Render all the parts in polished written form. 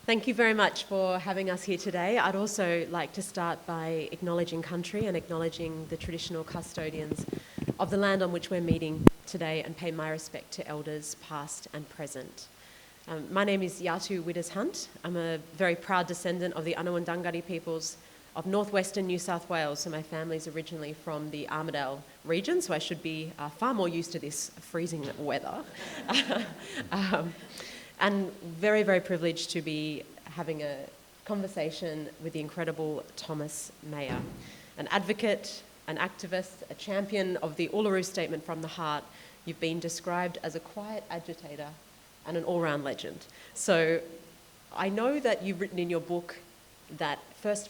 Thank you very much for having us here today. I'd also like to start by acknowledging country and acknowledging the traditional custodians of the land on which we're meeting today and pay my respect to elders past and present. My name is Yatu Widders Hunt. I'm a very proud descendant of the Anawandangari peoples of northwestern New South Wales, so my family's originally from the Armidale region, so I should be far more used to this freezing weather. And very, very privileged to be having a conversation with the incredible Thomas Mayer, an advocate, an activist, a champion of the Uluru Statement from the heart. You've been described as a quiet agitator and an all-round legend. So I know that you've written in your book that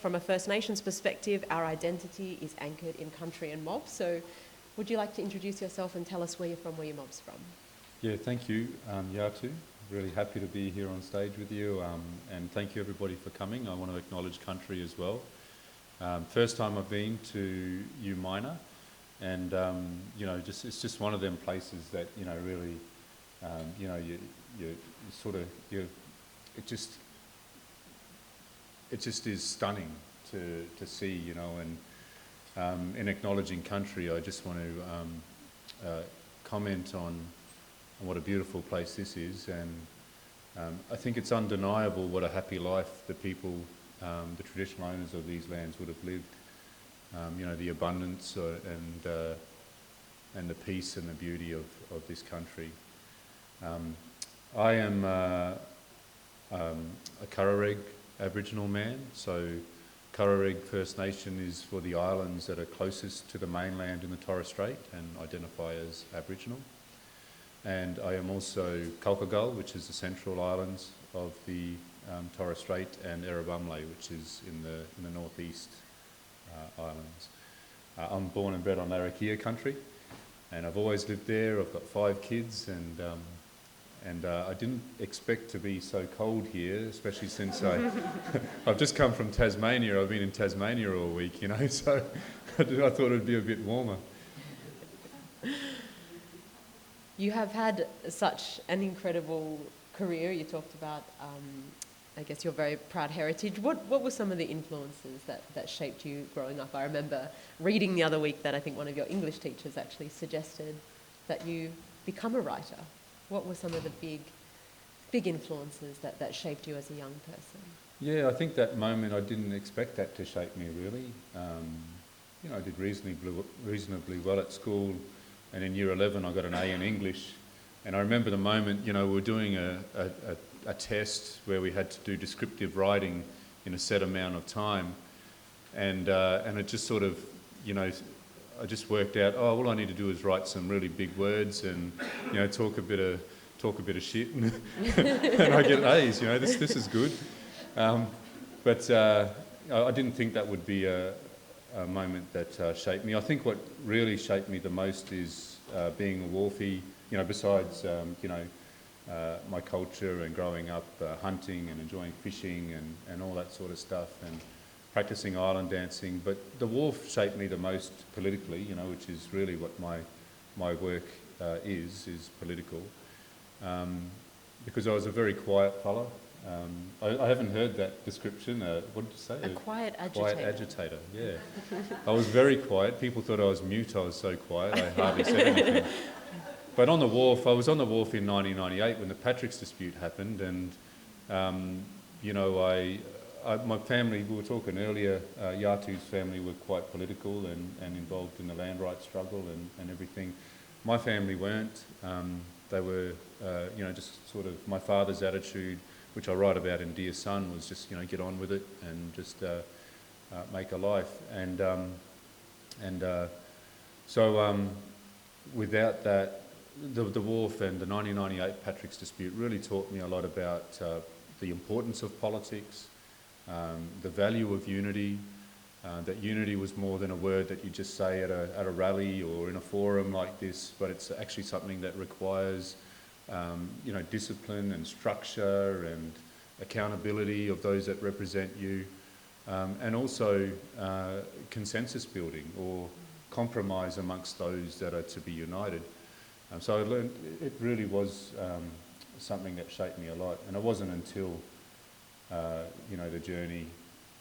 from a First Nations perspective, our identity is anchored in country and mob. So would you like to introduce yourself and tell us where you're from, where your mob's from? Yeah, thank you, Yatu. Really happy to be here on stage with you, and thank you everybody for coming. I want to acknowledge country as well. First time I've been to Umina, and it's just one of them places that really, it just is stunning to see, and in acknowledging country, I just want to comment on what a beautiful place this is, and I think it's undeniable what a happy life the people, the traditional owners of these lands would have lived. The abundance and the peace and the beauty of this country. I am a Karareg Aboriginal man, so Karareg First Nation is for the islands that are closest to the mainland in the Torres Strait and identify as Aboriginal. And I am also Kalkagal, which is the central islands of the Torres Strait, and Erabumle, which is in the northeast islands. I'm born and bred on Larrakia country, and I've always lived there. I've got 5 kids, and I didn't expect to be so cold here, especially since I've just come from Tasmania. I've been in Tasmania all week, so I thought it'd be a bit warmer. You have had such an incredible career. You talked about, I guess, your very proud heritage. What were some of the influences that shaped you growing up? I remember reading the other week that I think one of your English teachers actually suggested that you become a writer. What were some of the big influences that shaped you as a young person? Yeah, I think that moment I didn't expect that to shape me, really. I did reasonably well at school. And in year 11, I got an A in English. And I remember the moment, we were doing a test where we had to do descriptive writing in a set amount of time. And it just sort of, I just worked out, all I need to do is write some really big words and, talk a bit of shit. And I get A's, this is good. But I didn't think that would be a moment that shaped me. I think what really shaped me the most is being a wharfie, besides my culture and growing up hunting and enjoying fishing and all that sort of stuff, and practicing island dancing. But the wharf shaped me the most politically, which is really what my work is political, because I was a very quiet fellow. I haven't heard that description. What did you say? A quiet agitator. Quiet agitator, yeah. I was very quiet. People thought I was mute. I was so quiet. I hardly said anything. But on the wharf, I was on the wharf in 1998 when the Patrick's dispute happened, and my family. We were talking earlier. Yatu's family were quite political and involved in the land rights struggle and everything. My family weren't. They were, just sort of my father's attitude, which I write about in Dear Son, was just, get on with it and just make a life. So without that, the wharf and the 1998 Patrick's dispute really taught me a lot about the importance of politics, the value of unity, that unity was more than a word that you just say at a rally or in a forum like this, but it's actually something that requires discipline and structure and accountability of those that represent you, and also consensus building or compromise amongst those that are to be united. So I learned it really was something that shaped me a lot, and it wasn't until the journey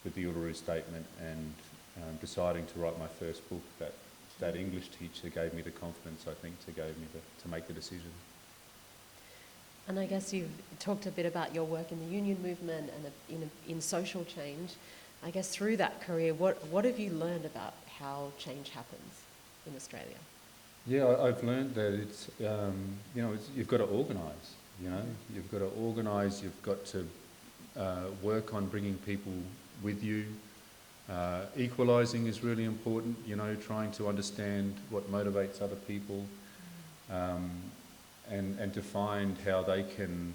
with the Uluru Statement and deciding to write my first book, that English teacher gave me the confidence, I think, to make the decision. And I guess you've talked a bit about your work in the union movement and in social change. I guess through that career, what have you learned about how change happens in Australia? Yeah, I've learned that it's, you've got to organise, You've got to organise, you've got to work on bringing people with you. Equalising is really important, trying to understand what motivates other people, and to find how they can,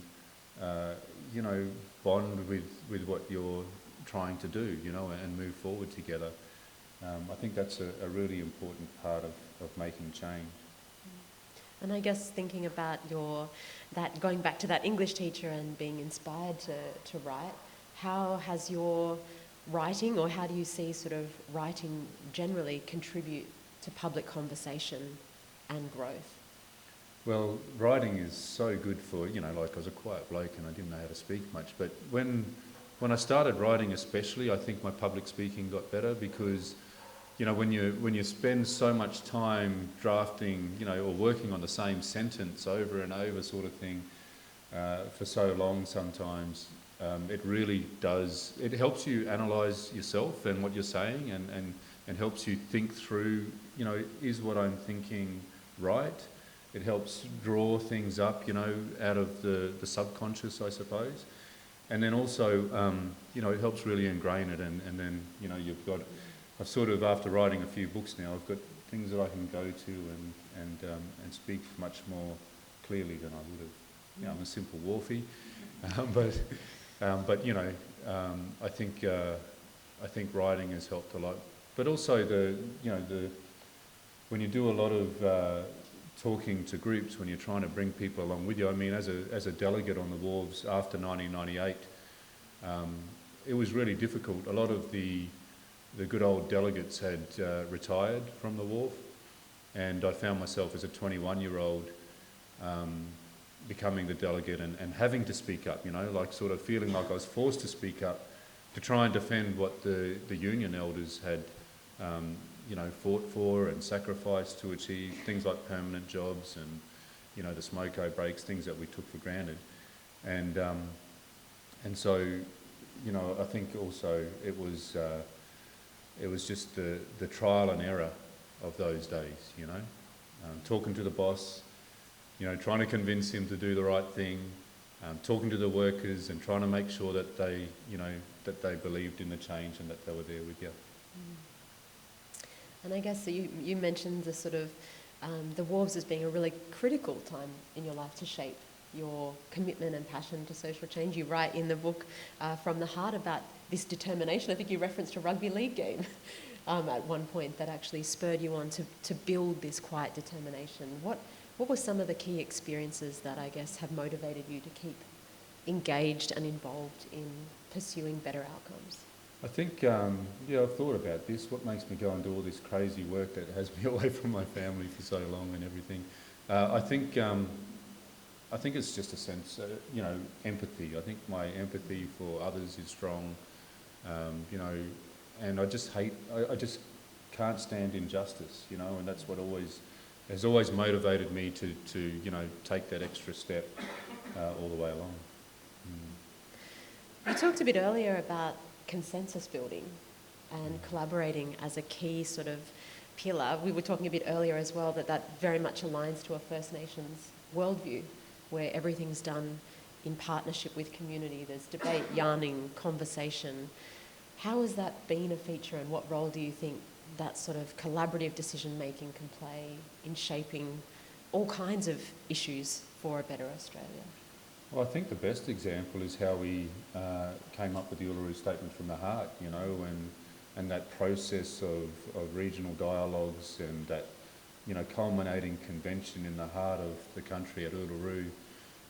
bond with what you're trying to do, and move forward together. I think that's a really important part of making change. And I guess thinking about going back to that English teacher and being inspired to write, how has your writing, or how do you see sort of writing generally contribute to public conversation and growth? Well, writing is so good for, I was a quiet bloke and I didn't know how to speak much, but when I started writing especially, I think my public speaking got better because, when you spend so much time drafting, or working on the same sentence over and over sort of thing for so long sometimes, it really does, it helps you analyse yourself and what you're saying and helps you think through, is what I'm thinking right? It helps draw things up, out of the subconscious, I suppose. And then also, it helps really ingrain it and then, you've got, I've sort of, after writing a few books now, I've got things that I can go to and speak much more clearly than I would have. I'm a simple wharfie, but I think writing has helped a lot. But also when you do a lot of talking to groups, when you're trying to bring people along with you, I mean, as a delegate on the wharves after 1998, it was really difficult. A lot of the good old delegates had retired from the wharf, and I found myself as a 21-year-old becoming the delegate and having to speak up, sort of feeling like I was forced to speak up to try and defend what the union elders had fought for and sacrificed to achieve, things like permanent jobs and, the smoko breaks, things that we took for granted. And so, I think also it was just the trial and error of those days, talking to the boss, trying to convince him to do the right thing, talking to the workers and trying to make sure that they, that they believed in the change and that they were there with you. And I guess you mentioned the sort of the wharves as being a really critical time in your life to shape your commitment and passion to social change. You write in the book From the Heart about this determination. I think you referenced a rugby league game at one point that actually spurred you on to build this quiet determination. What were some of the key experiences that I guess have motivated you to keep engaged and involved in pursuing better outcomes? I think, I've thought about this. What makes me go and do all this crazy work that has me away from my family for so long and everything? I think it's just a sense, empathy. I think my empathy for others is strong, and I just can't stand injustice, and that's what has always motivated me to take that extra step all the way along. You talked a bit earlier about consensus building and collaborating as a key sort of pillar. We were talking a bit earlier as well that very much aligns to a First Nations worldview, where everything's done in partnership with community. There's debate, yarning, conversation. How has that been a feature, and what role do you think that sort of collaborative decision-making can play in shaping all kinds of issues for a better Australia? Well, I think the best example is how we came up with the Uluru Statement from the heart, and that process of regional dialogues and that, culminating convention in the heart of the country at Uluru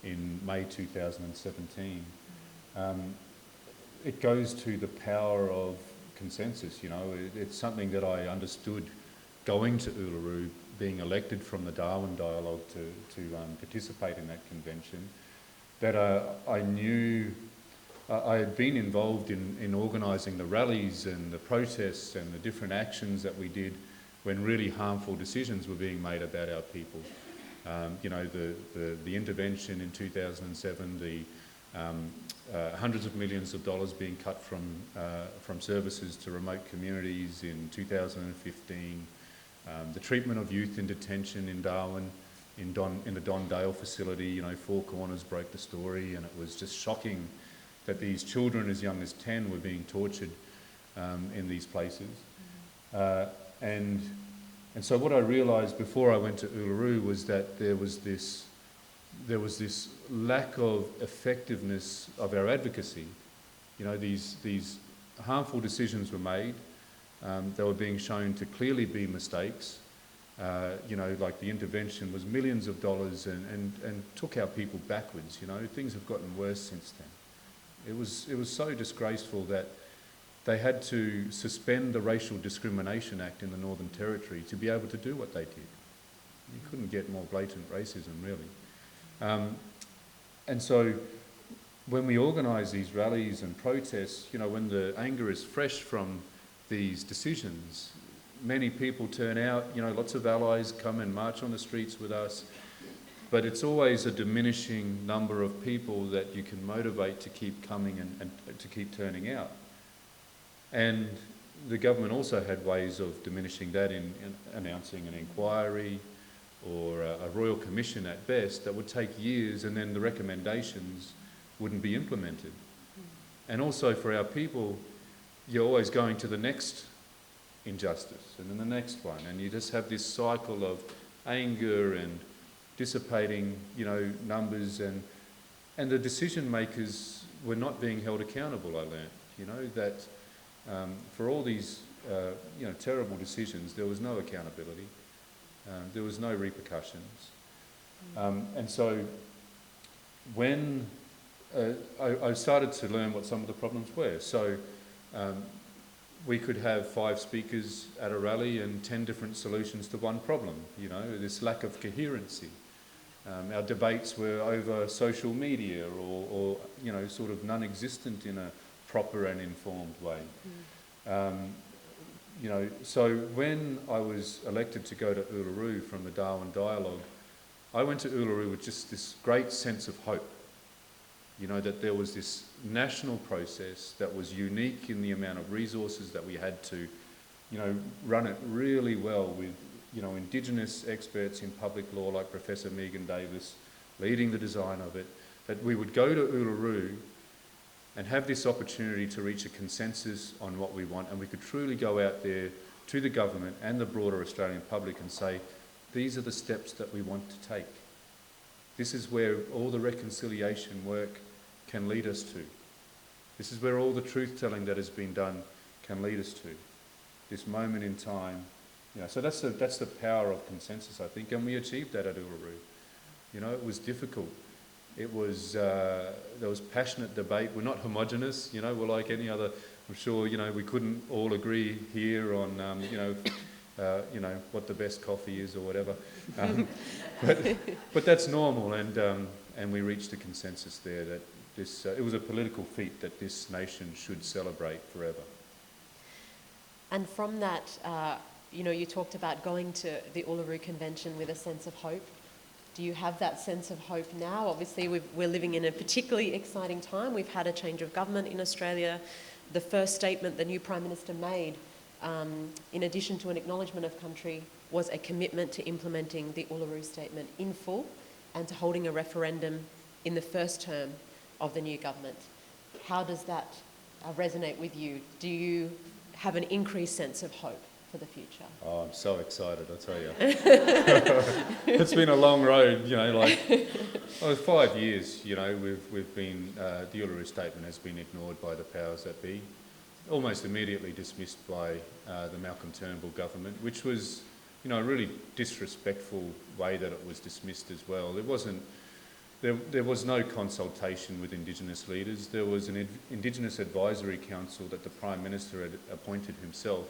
in May 2017. It goes to the power of consensus, It's something that I understood going to Uluru, being elected from the Darwin Dialogue to participate in that convention, that I knew I had been involved in organising the rallies and the protests and the different actions that we did when really harmful decisions were being made about our people. You know, the intervention in 2007, the hundreds of millions of dollars being cut from services to remote communities in 2015, the treatment of youth in detention in Darwin, in the Don Dale facility. You know, Four Corners broke the story, and it was just shocking that these children as young as 10 were being tortured in these places. And so what I realised before I went to Uluru was that there was this lack of effectiveness of our advocacy. You know, these harmful decisions were made. They were being shown to clearly be mistakes. You know, like the intervention was millions of dollars and took our people backwards. You know, things have gotten worse since then. It was so disgraceful that they had to suspend the Racial Discrimination Act in the Northern Territory to be able to do what they did. You couldn't get more blatant racism, really. And so when we organise these rallies and protests, you know, when the anger is fresh from these decisions, many people turn out, you know, lots of allies come and march on the streets with us, but it's always a diminishing number of people that you can motivate to keep coming and to keep turning out. And the government also had ways of diminishing that in announcing an inquiry or a royal commission at best that would take years, and then the recommendations wouldn't be implemented. And also for our people, you're always going to the next injustice and then the next one, and you just have this cycle of anger and dissipating, you know, numbers, and the decision makers were not being held accountable. I learned, you know, that for all these you know, terrible decisions, there was no accountability, there was no repercussions, and so when I started to learn what some of the problems were. So we could have 5 speakers at a rally and 10 different solutions to one problem, you know, this lack of coherency. Our debates were over social media or you know, sort of non-existent in a proper and informed way. You know, so when I was elected to go to Uluru from the Darwin Dialogue, I went to Uluru with just this great sense of hope. You know, that there was this national process that was unique in the amount of resources that we had to, you know, run it really well with, you know, Indigenous experts in public law like Professor Megan Davis leading the design of it, that we would go to Uluru and have this opportunity to reach a consensus on what we want, and we could truly go out there to the government and the broader Australian public and say, these are the steps that we want to take. This is where all the reconciliation work can lead us to. This is where all the truth-telling that has been done can lead us to. This moment in time. You know, so that's the power of consensus, I think, and we achieved that at Uluru. You know, it was difficult. It was, there was passionate debate. We're not homogenous, you know, we're like any other, I'm sure, you know, we couldn't all agree here on, you know, what the best coffee is or whatever. But that's normal, and we reached a consensus there that this, it was a political feat that this nation should celebrate forever. And from that, you know, you talked about going to the Uluru Convention with a sense of hope. Do you have that sense of hope now? Obviously, we're living in a particularly exciting time. We've had a change of government in Australia. The first statement the new Prime Minister made, in addition to an acknowledgement of country, was a commitment to implementing the Uluru Statement in full and to holding a referendum in the first term of the new government. How does that resonate with you? Do you have an increased sense of hope for the future? Oh, I'm so excited, I tell you. It's been a long road, you know, like, well, 5 years, you know, we've been, the Uluru Statement has been ignored by the powers that be, almost immediately dismissed by the Malcolm Turnbull government, which was, you know, a really disrespectful way that it was dismissed as well. It wasn't, there was no consultation with Indigenous leaders. There was an Indigenous Advisory Council that the Prime Minister had appointed himself,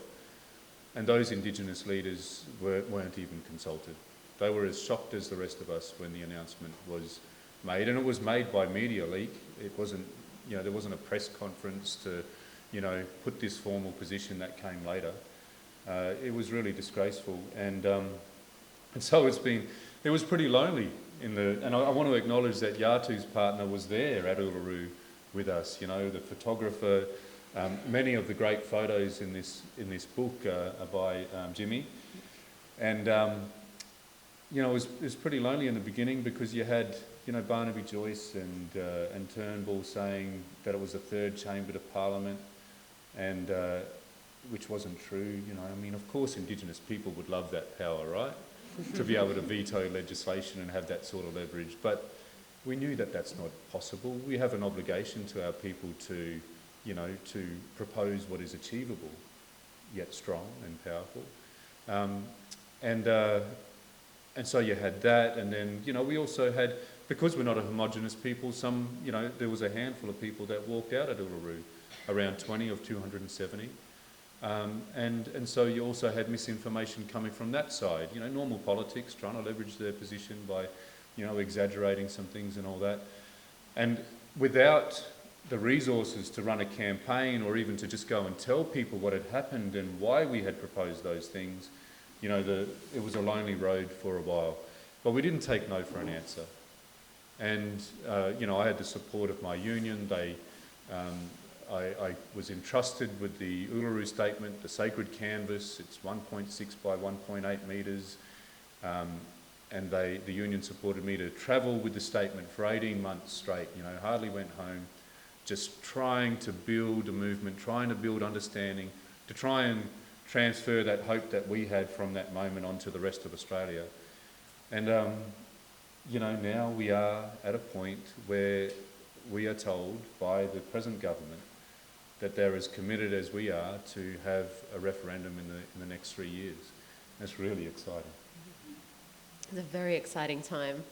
and those Indigenous leaders weren't even consulted. They were as shocked as the rest of us when the announcement was made, and it was made by media leak. It wasn't there wasn't a press conference to, put this formal position that came later. It was really disgraceful, and so it was pretty lonely and I want to acknowledge that Yatu's partner was there at Uluru with us, the photographer. Many of the great photos in this book are by Jimmy, and it was pretty lonely in the beginning because you had Barnaby Joyce and Turnbull saying that it was the third chamber to Parliament, and which wasn't true. Of course, Indigenous people would love that power, right? To be able to veto legislation and have that sort of leverage, but we knew that that's not possible. We have an obligation to our people to propose what is achievable, yet strong and powerful. And so you had that, and then, we also had, because we're not a homogenous people, there was a handful of people that walked out at Uluru, around 20 of 270. And so you also had misinformation coming from that side, normal politics, trying to leverage their position by, exaggerating some things and all that. And without the resources to run a campaign or even to just go and tell people what had happened and why we had proposed those things, it was a lonely road for a while. But we didn't take no for an answer. And, I had the support of my union. I was entrusted with the Uluru Statement, the sacred canvas. It's 1.6 by 1.8 metres. And the union supported me to travel with the statement for 18 months straight, hardly went home, just trying to build a movement, trying to build understanding, to try and transfer that hope that we had from that moment onto the rest of Australia. And, now we are at a point where we are told by the present government that they're as committed as we are to have a referendum in the next 3 years. That's really exciting. It's a very exciting time.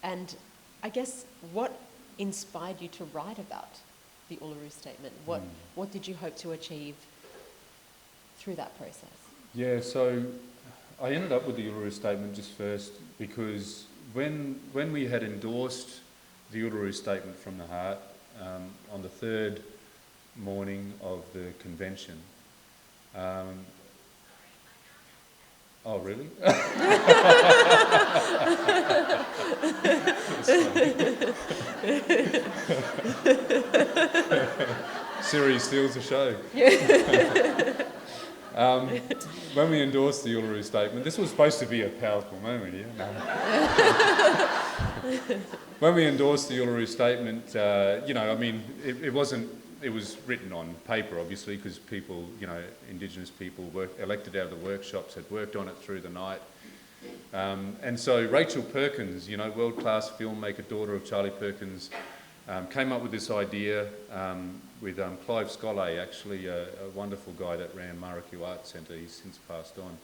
And I guess what inspired you to write about the Uluru Statement? What did you hope to achieve through that process? Yeah, so I ended up with the Uluru Statement just first because when we had endorsed the Uluru Statement from the heart on the third morning of the convention. Oh, really? Siri steals the show. When we endorsed the Uluru Statement, this was supposed to be a powerful moment, yeah? No. When we endorsed the Uluru Statement, it was written on paper, obviously, because people, Indigenous people elected out of the workshops, had worked on it through the night. And so Rachel Perkins, world-class filmmaker, daughter of Charlie Perkins, came up with this idea with Clive Scollay, actually a wonderful guy that ran Maraku Art Centre. He's since passed on.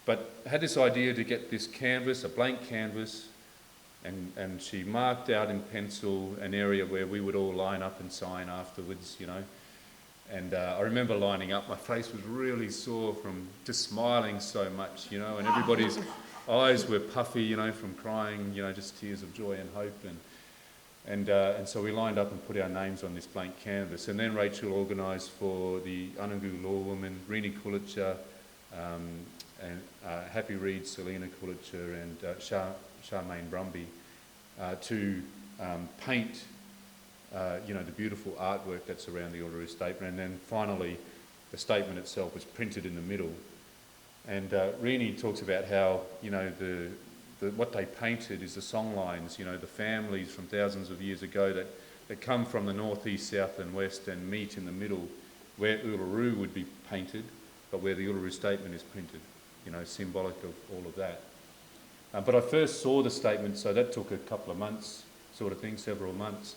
But had this idea to get this canvas, a blank canvas, and she marked out in pencil an area where we would all line up and sign afterwards, And I remember lining up, my face was really sore from just smiling so much, and everybody's eyes were puffy, from crying, just tears of joy and hope. And so we lined up and put our names on this blank canvas. And then Rachel organised for the Anangu lawwoman, Rini Kulitja, and Happy Reid, Selena Kulitja, and Charmaine Brumby to paint, the beautiful artwork that's around the Uluru Statement. And then finally, the statement itself was printed in the middle. And Rini talks about how, what they painted is the song lines, the families from thousands of years ago that come from the north, east, south and west and meet in the middle where Uluru would be painted, but where the Uluru Statement is printed, symbolic of all of that. But I first saw the statement, so that took a couple of months, sort of thing, several months.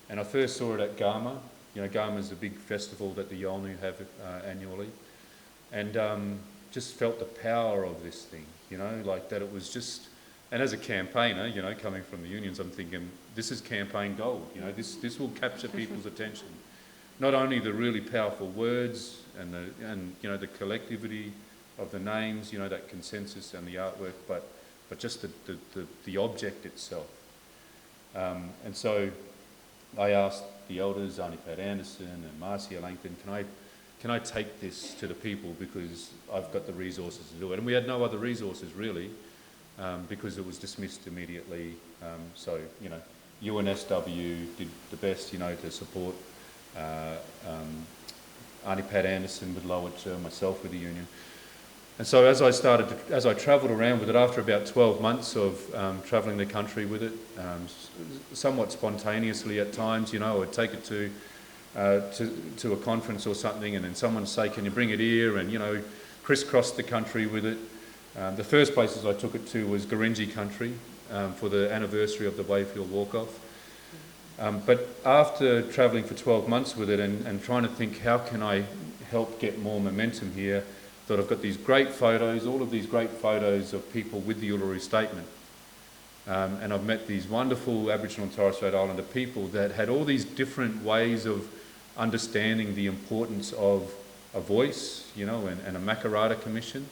And I first saw it at Gama. Gama's a big festival that the Yolngu have annually. And just felt the power of this thing, like that it was just... And as a campaigner, coming from the unions, I'm thinking, this is campaign gold, this will capture people's attention. Not only the really powerful words and the collectivity of the names, that consensus and the artwork, but just the object itself. And so I asked, the elders, Auntie Pat Anderson and Marcia Langton, can I take this to the people because I've got the resources to do it? And we had no other resources really, because it was dismissed immediately. So, you know, UNSW did the best, you know, to support Auntie Pat Anderson with Lowitja, myself with the union. And so as I travelled around with it, after about 12 months of travelling the country with it, somewhat spontaneously at times, you know, I'd take it to a conference or something, and then someone would say, can you bring it here? And, you know, crisscross the country with it. The first places I took it to was Gurindji country for the anniversary of the Wayfield Walk-Off. But after travelling for 12 months with it and trying to think, how can I help get more momentum here, thought I've got these great photos, all of these great photos of people with the Uluru Statement. And I've met these wonderful Aboriginal and Torres Strait Islander people that had all these different ways of understanding the importance of a voice, you know, and a Makarrata Commission.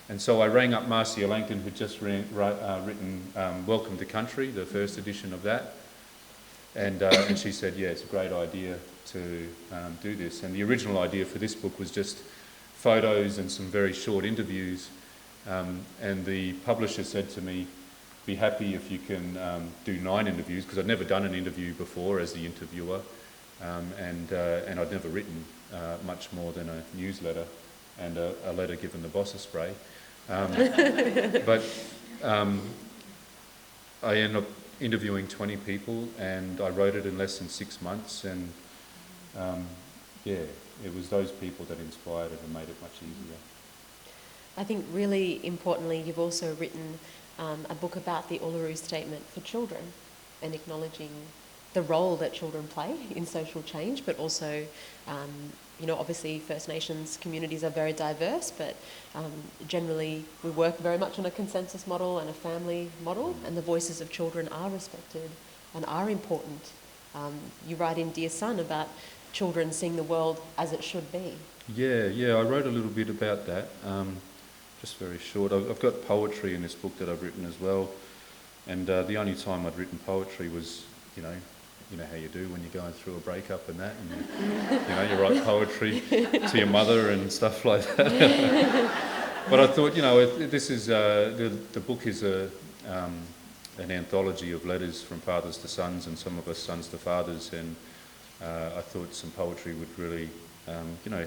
And so I rang up Marcia Langton, who'd just written Welcome to Country, the first edition of that. And she said, yeah, it's a great idea to do this. And the original idea for this book was just photos and some very short interviews. And the publisher said to me, be happy if you can do 9 interviews, because I'd never done an interview before as the interviewer. And I'd never written much more than a newsletter and a letter given the boss a spray. But I ended up interviewing 20 people, and I wrote it in less than 6 months. And yeah, it was those people that inspired it and made it much easier. I think really importantly, you've also written a book about the Uluru Statement for children and acknowledging the role that children play in social change, but also, you know, obviously First Nations communities are very diverse, but generally we work very much on a consensus model and a family model, and the voices of children are respected and are important. You write in Dear Son about children seeing the world as it should be. Yeah, I wrote a little bit about that, just very short. I've got poetry in this book that I've written as well, and the only time I'd written poetry was, you know how you do when you're going through a breakup and that, and you write poetry to your mother and stuff like that. But I thought, you know, this is the book is an anthology of letters from fathers to sons and some of us sons to fathers, and I thought some poetry would really,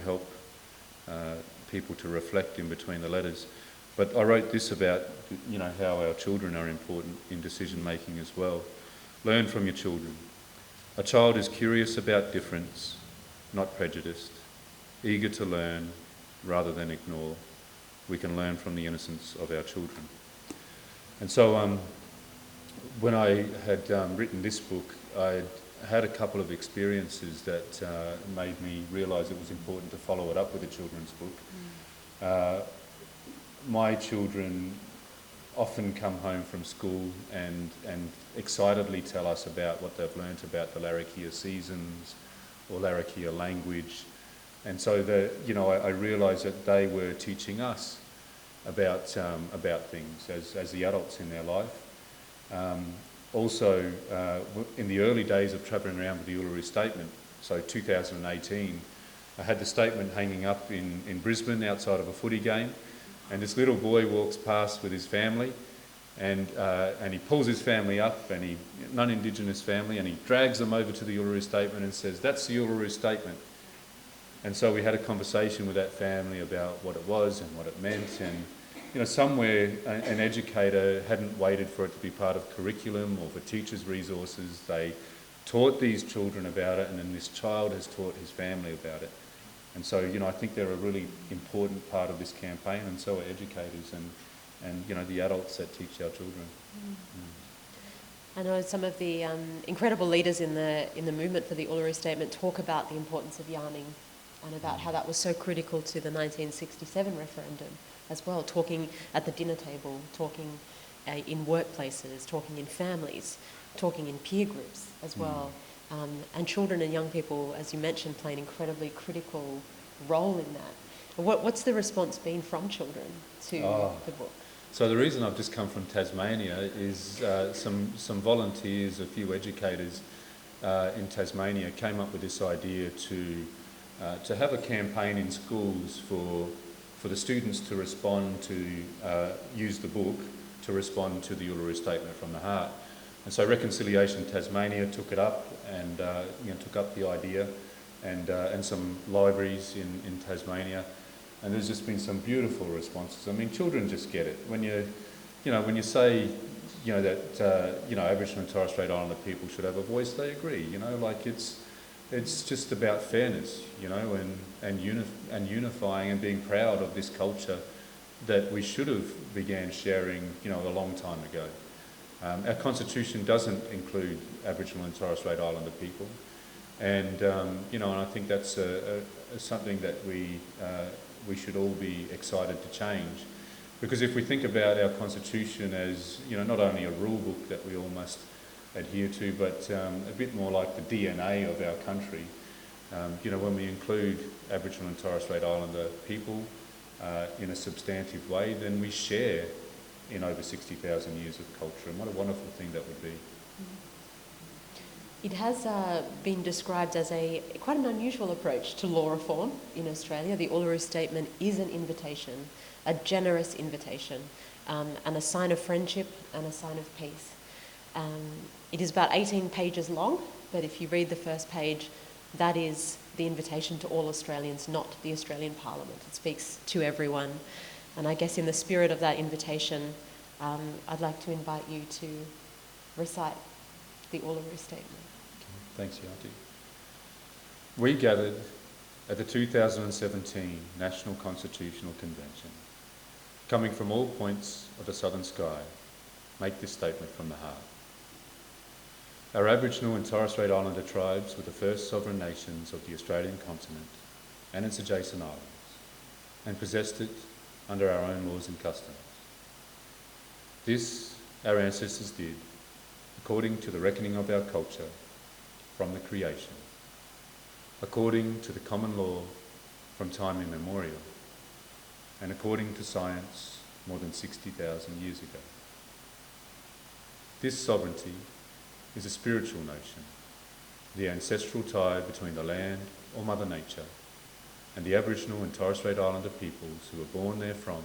help people to reflect in between the letters. But I wrote this about, how our children are important in decision making as well. Learn from your children. A child is curious about difference, not prejudiced, eager to learn rather than ignore. We can learn from the innocence of our children. And so when I had written this book, I had a couple of experiences that made me realise it was important to follow it up with a children's book. My children often come home from school and excitedly tell us about what they've learnt about the Larrakia seasons or Larrakia language. And so I realised that they were teaching us about things as the adults in their life. Also, in the early days of travelling around with the Uluru Statement, so 2018, I had the statement hanging up in Brisbane outside of a footy game, and this little boy walks past with his family, and he pulls his family up, and non-Indigenous family, and he drags them over to the Uluru Statement and says, "That's the Uluru Statement." And so we had a conversation with that family about what it was and what it meant, and somewhere an educator hadn't waited for it to be part of curriculum or for teachers' resources. They taught these children about it, and then this child has taught his family about it. And so, I think they're a really important part of this campaign, and so are educators and the adults that teach our children. I know some of the incredible leaders in the movement for the Uluru Statement talk about the importance of yarning and about how that was so critical to the 1967 referendum as well, talking at the dinner table, talking in workplaces, talking in families, talking in peer groups as well. And children and young people, as you mentioned, play an incredibly critical role in that. What's the response been from children to the book? So the reason I've just come from Tasmania is some volunteers, a few educators, in Tasmania came up with this idea to have a campaign in schools for the students to respond to, use the book to respond to the Uluru Statement from the Heart. And so Reconciliation Tasmania took it up and took up the idea, and some libraries in Tasmania. And there's just been some beautiful responses. I mean, children just get it. When you say, that, Aboriginal and Torres Strait Islander people should have a voice, they agree, it's just about fairness, and unifying and being proud of this culture that we should have began sharing, a long time ago. Our constitution doesn't include Aboriginal and Torres Strait Islander people, and and I think that's something that we should all be excited to change, because if we think about our constitution as not only a rule book that we all must adhere to, but a bit more like the DNA of our country. When we include Aboriginal and Torres Strait Islander people in a substantive way, then we share in over 60,000 years of culture, and what a wonderful thing that would be. It has been described as quite an unusual approach to law reform in Australia. The Uluru Statement is an invitation, a generous invitation, and a sign of friendship and a sign of peace. It is about 18 pages long, but if you read the first page, that is the invitation to all Australians, not the Australian Parliament. It speaks to everyone. And I guess in the spirit of that invitation, I'd like to invite you to recite the Uluru Statement. Thanks, Yatu. We gathered at the 2017 National Constitutional Convention, coming from all points of the southern sky, make this statement from the heart. Our Aboriginal and Torres Strait Islander tribes were the first sovereign nations of the Australian continent and its adjacent islands, and possessed it under our own laws and customs. This our ancestors did according to the reckoning of our culture from the creation, according to the common law from time immemorial, and according to science more than 60,000 years ago. This sovereignty is a spiritual notion, the ancestral tie between the land, or Mother Nature, and the Aboriginal and Torres Strait Islander peoples who were born therefrom,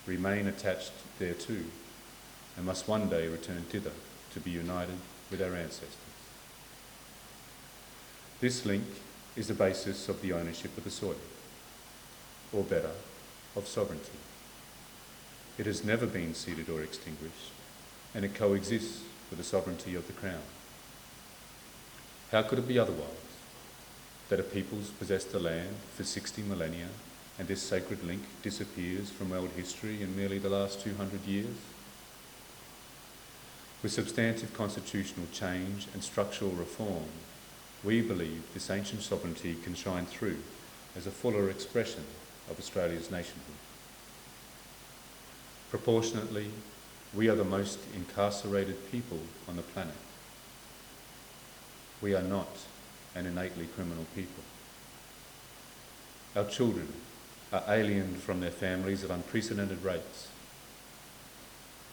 remain attached thereto, and must one day return thither to be united with our ancestors. This link is the basis of the ownership of the soil, or better, of sovereignty. It has never been ceded or extinguished, and it coexists with the sovereignty of the Crown. How could it be otherwise, that a people's possessed the land for 60 millennia and this sacred link disappears from world history in merely the last 200 years? With substantive constitutional change and structural reform, we believe this ancient sovereignty can shine through as a fuller expression of Australia's nationhood. Proportionately, we are the most incarcerated people on the planet. We are not an innately criminal people. Our children are aliened from their families at unprecedented rates.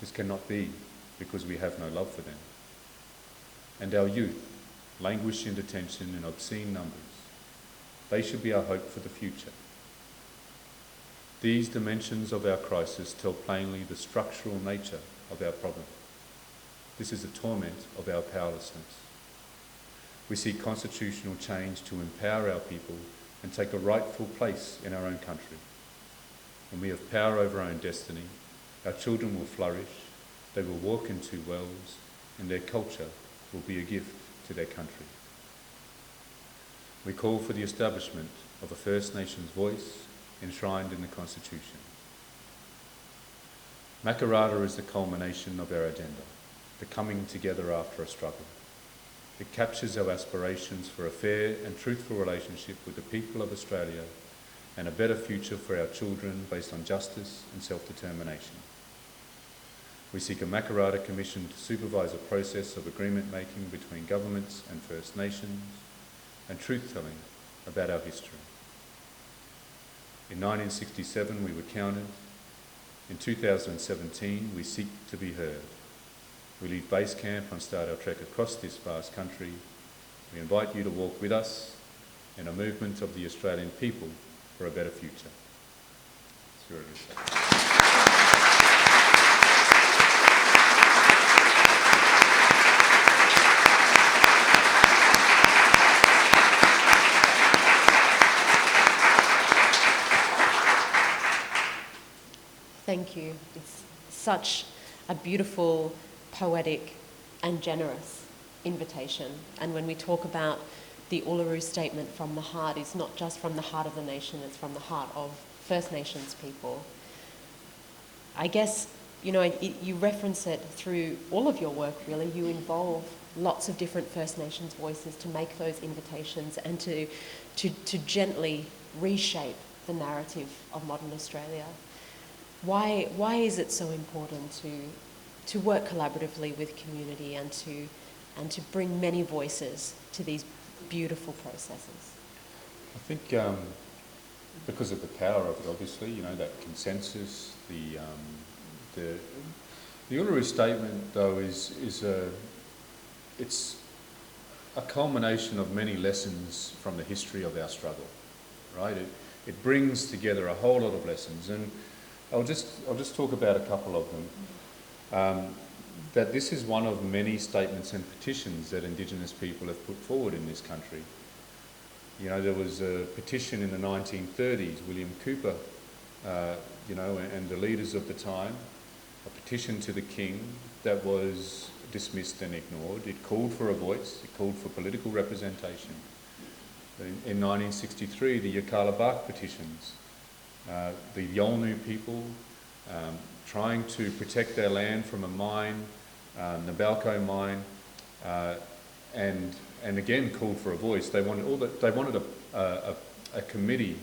This cannot be because we have no love for them. And our youth languish in detention in obscene numbers. They should be our hope for the future. These dimensions of our crisis tell plainly the structural nature of our problem. This is the torment of our powerlessness. We seek constitutional change to empower our people and take a rightful place in our own country. When we have power over our own destiny, our children will flourish, they will walk in two worlds, and their culture will be a gift to their country. We call for the establishment of a First Nations voice enshrined in the Constitution. Makarrata is the culmination of our agenda, the coming together after a struggle. It captures our aspirations for a fair and truthful relationship with the people of Australia and a better future for our children based on justice and self-determination. We seek a Makarrata Commission to supervise a process of agreement making between governments and First Nations and truth-telling about our history. In 1967 we were counted. In 2017 we seek to be heard. We leave base camp and start our trek across this vast country. We invite you to walk with us in a movement of the Australian people for a better future. Thank you. It's such a beautiful, poetic and generous invitation. And when we talk about the Uluru Statement from the heart, it's not just from the heart of the nation, it's from the heart of First Nations people. I guess, you reference it through all of your work, really. You involve lots of different First Nations voices to make those invitations and to gently reshape the narrative of modern Australia. Why is it so important to work collaboratively with community and to bring many voices to these beautiful processes? I think because of the power of it, obviously, that consensus, the Uluru Statement, though, it's a culmination of many lessons from the history of our struggle, right? It brings together a whole lot of lessons, and I'll just talk about a couple of them. That this is one of many statements and petitions that Indigenous people have put forward in this country. There was a petition in the 1930s, William Cooper, and the leaders of the time, a petition to the King that was dismissed and ignored. It called for a voice, it called for political representation. In 1963, the Yirrkala Bark petitions, the Yolngu people trying to protect their land from a mine, Nabalco mine, and again called for a voice. They wanted a committee,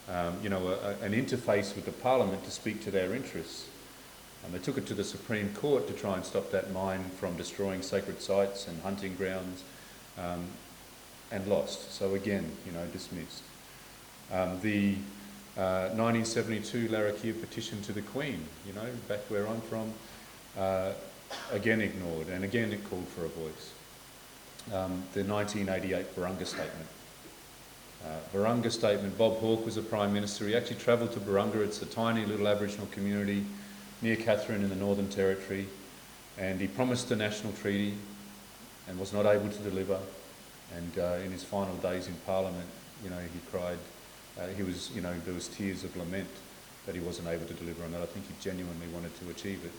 an interface with the Parliament to speak to their interests. And they took it to the Supreme Court to try and stop that mine from destroying sacred sites and hunting grounds, and lost. So again, dismissed. The 1972 Larrakia petition to the Queen, back where I'm from, again ignored, and again it called for a voice. The 1988 Barunga Statement. Barunga Statement, Bob Hawke was the Prime Minister. He actually travelled to Barunga. It's a tiny little Aboriginal community near Katherine in the Northern Territory, and he promised a national treaty and was not able to deliver. And in his final days in Parliament, he cried. There was tears of lament that he wasn't able to deliver on that. I think he genuinely wanted to achieve it.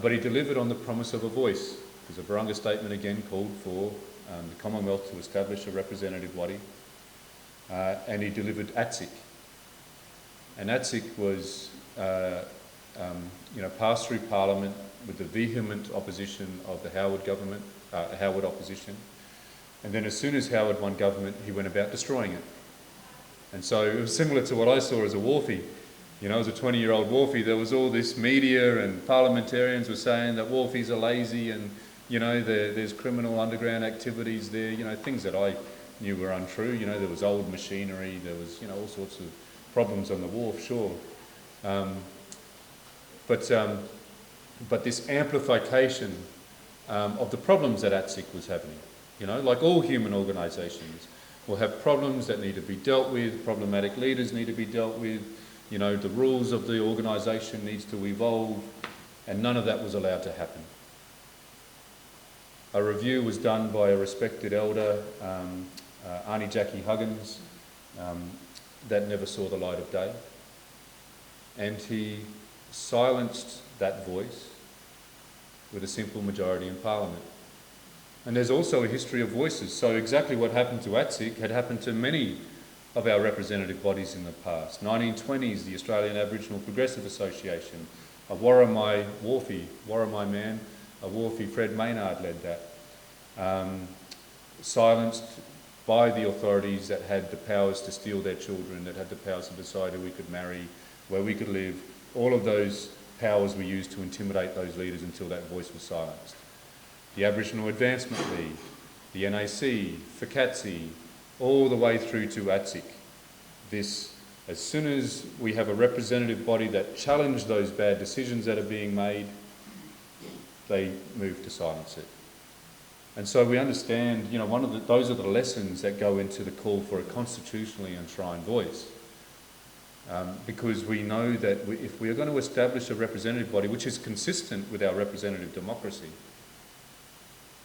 But he delivered on the promise of a voice, because the Barunga Statement again called for the Commonwealth to establish a representative body, and he delivered ATSIC. And ATSIC was passed through Parliament with the vehement opposition of the Howard government, Howard opposition. And then as soon as Howard won government, he went about destroying it. And so it was similar to what I saw as a wharfie. As a 20-year-old wharfie, there was all this media and parliamentarians were saying that wharfies are lazy and, there's criminal underground activities there, things that I knew were untrue. There was old machinery, there was, all sorts of problems on the wharf, sure. But this amplification of the problems that ATSIC was happening, like all human organisations, will have problems that need to be dealt with, problematic leaders need to be dealt with, the rules of the organisation needs to evolve, and none of that was allowed to happen. A review was done by a respected elder, Auntie Jackie Huggins, that never saw the light of day, and he silenced that voice with a simple majority in Parliament. And there's also a history of voices. So exactly what happened to ATSIC had happened to many of our representative bodies in the past. 1920s, the Australian Aboriginal Progressive Association, a Warramai wharfie, Warramai man, a wharfie, Fred Maynard led that. Silenced by the authorities that had the powers to steal their children, that had the powers to decide who we could marry, where we could live. All of those powers were used to intimidate those leaders until that voice was silenced. The Aboriginal Advancement League, the NAC, FCATSI, all the way through to ATSIC. As soon as we have a representative body that challenge those bad decisions that are being made, they move to silence it. And so we understand, you know, those are the lessons that go into the call for a constitutionally enshrined voice. Because we know that if we are going to establish a representative body which is consistent with our representative democracy,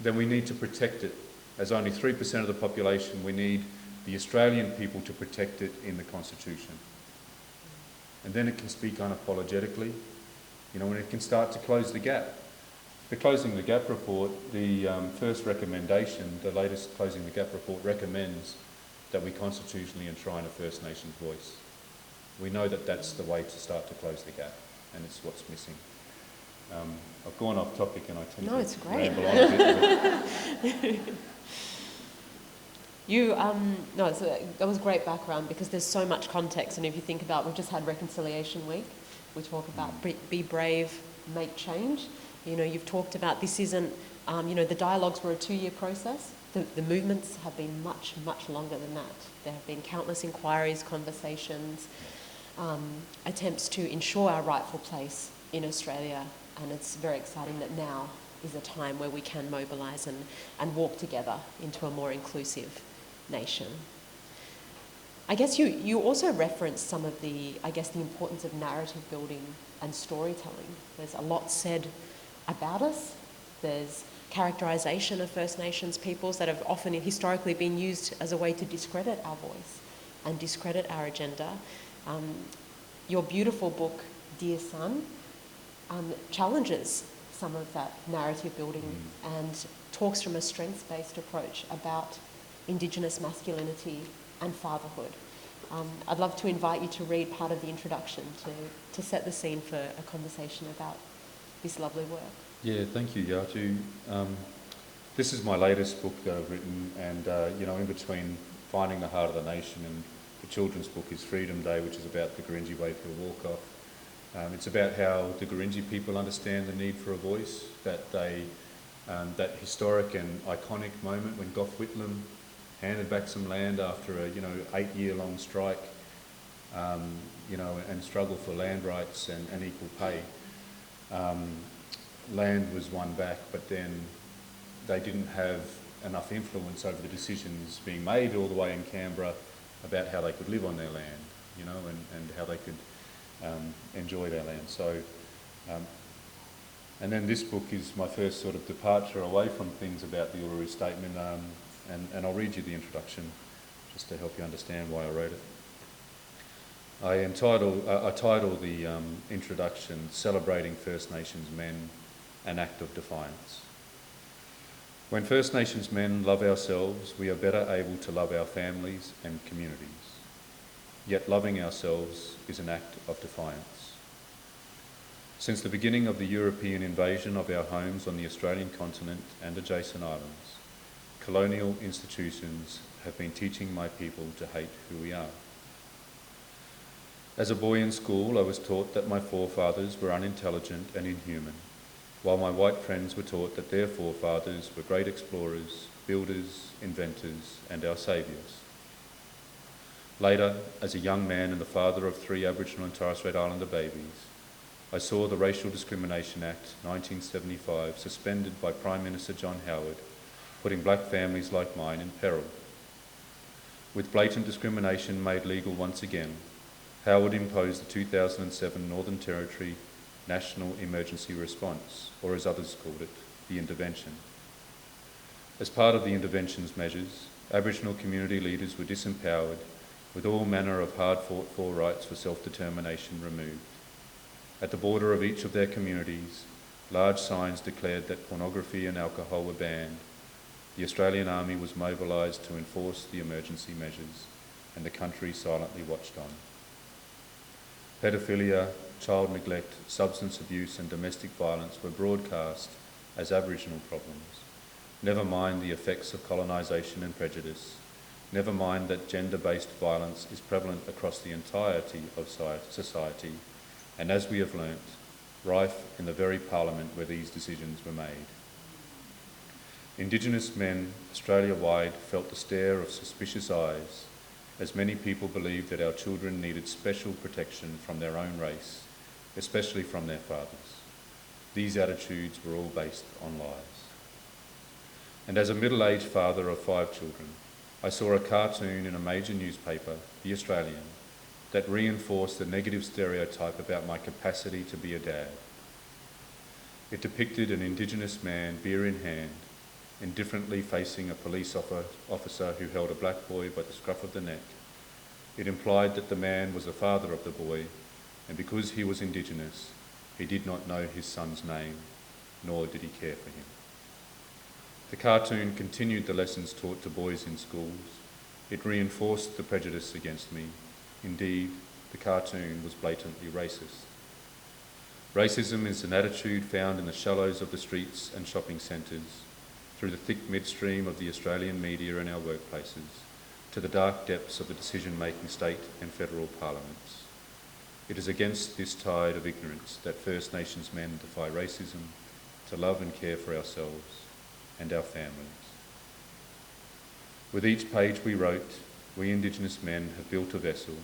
then we need to protect it. As only 3% of the population, we need the Australian people to protect it in the Constitution. And then it can speak unapologetically, you know, and it can start to close the gap. The Closing the Gap report, the first recommendation, the latest Closing the Gap report recommends that we constitutionally enshrine a First Nations voice. We know that that's the way to start to close the gap, and it's what's missing. I've gone off topic and I tend to ramble on a bit. That was great background because there's so much context, and if you think about, we've just had Reconciliation Week, we talk about be brave, make change. You know, you've talked about this isn't, the dialogues were a 2-year process. The movements have been much, much longer than that. There have been countless inquiries, conversations, attempts to ensure our rightful place in Australia, and it's very exciting that now is a time where we can mobilise and walk together into a more inclusive nation. I guess you also referenced some of the importance of narrative building and storytelling. There's a lot said about us. There's characterisation of First Nations peoples that have often historically been used as a way to discredit our voice and discredit our agenda. Your beautiful book, Dear Son, challenges some of that narrative building and talks from a strengths-based approach about Indigenous masculinity and fatherhood. I'd love to invite you to read part of the introduction to set the scene for a conversation about this lovely work. Yeah, thank you, Yatu. This is my latest book that I've written, and in between Finding the Heart of the Nation and the children's book is Freedom Day, which is about the Gurindji Wayfield walk-off. It's about how the Gurindji people understand the need for a voice, that that historic and iconic moment when Gough Whitlam handed back some land after a 8-year-long strike, and struggle for land rights and equal pay. Land was won back, but then they didn't have enough influence over the decisions being made all the way in Canberra about how they could live on their land, and how they could enjoy their land. So, and then this book is my first sort of departure away from things about the Uluru Statement, and I'll read you the introduction just to help you understand why I wrote it. I title the introduction Celebrating First Nations Men, an Act of Defiance. When First Nations men love ourselves, we are better able to love our families and communities. Yet loving ourselves is an act of defiance. Since the beginning of the European invasion of our homes on the Australian continent and adjacent islands, colonial institutions have been teaching my people to hate who we are. As a boy in school, I was taught that my forefathers were unintelligent and inhuman, while my white friends were taught that their forefathers were great explorers, builders, inventors, and our saviours. Later, as a young man and the father of 3 Aboriginal and Torres Strait Islander babies, I saw the Racial Discrimination Act 1975 suspended by Prime Minister John Howard, putting black families like mine in peril. With blatant discrimination made legal once again, Howard imposed the 2007 Northern Territory National Emergency Response, or as others called it, the intervention. As part of the intervention's measures, Aboriginal community leaders were disempowered, with all manner of hard-fought-for rights for self-determination removed. At the border of each of their communities, large signs declared that pornography and alcohol were banned. The Australian Army was mobilised to enforce the emergency measures, and the country silently watched on. Pedophilia, child neglect, substance abuse and domestic violence were broadcast as Aboriginal problems. Never mind the effects of colonisation and prejudice. Never mind that gender-based violence is prevalent across the entirety of society, and as we have learnt, rife in the very parliament where these decisions were made. Indigenous men Australia-wide felt the stare of suspicious eyes, as many people believed that our children needed special protection from their own race, especially from their fathers. these attitudes were all based on lies. And as a middle-aged father of 5 children, I saw a cartoon in a major newspaper, The Australian, that reinforced the negative stereotype about my capacity to be a dad. It depicted an Indigenous man, beer in hand, indifferently facing a police officer who held a black boy by the scruff of the neck. It implied that the man was the father of the boy, and because he was Indigenous, he did not know his son's name, nor did he care for him. The cartoon continued the lessons taught to boys in schools. It reinforced the prejudice against me. Indeed, the cartoon was blatantly racist. Racism is an attitude found in the shallows of the streets and shopping centres, through the thick midstream of the Australian media and our workplaces, to the dark depths of the decision-making state and federal parliaments. It is against this tide of ignorance that First Nations men defy racism to love and care for ourselves and our families. With each page we wrote, we Indigenous men have built a vessel.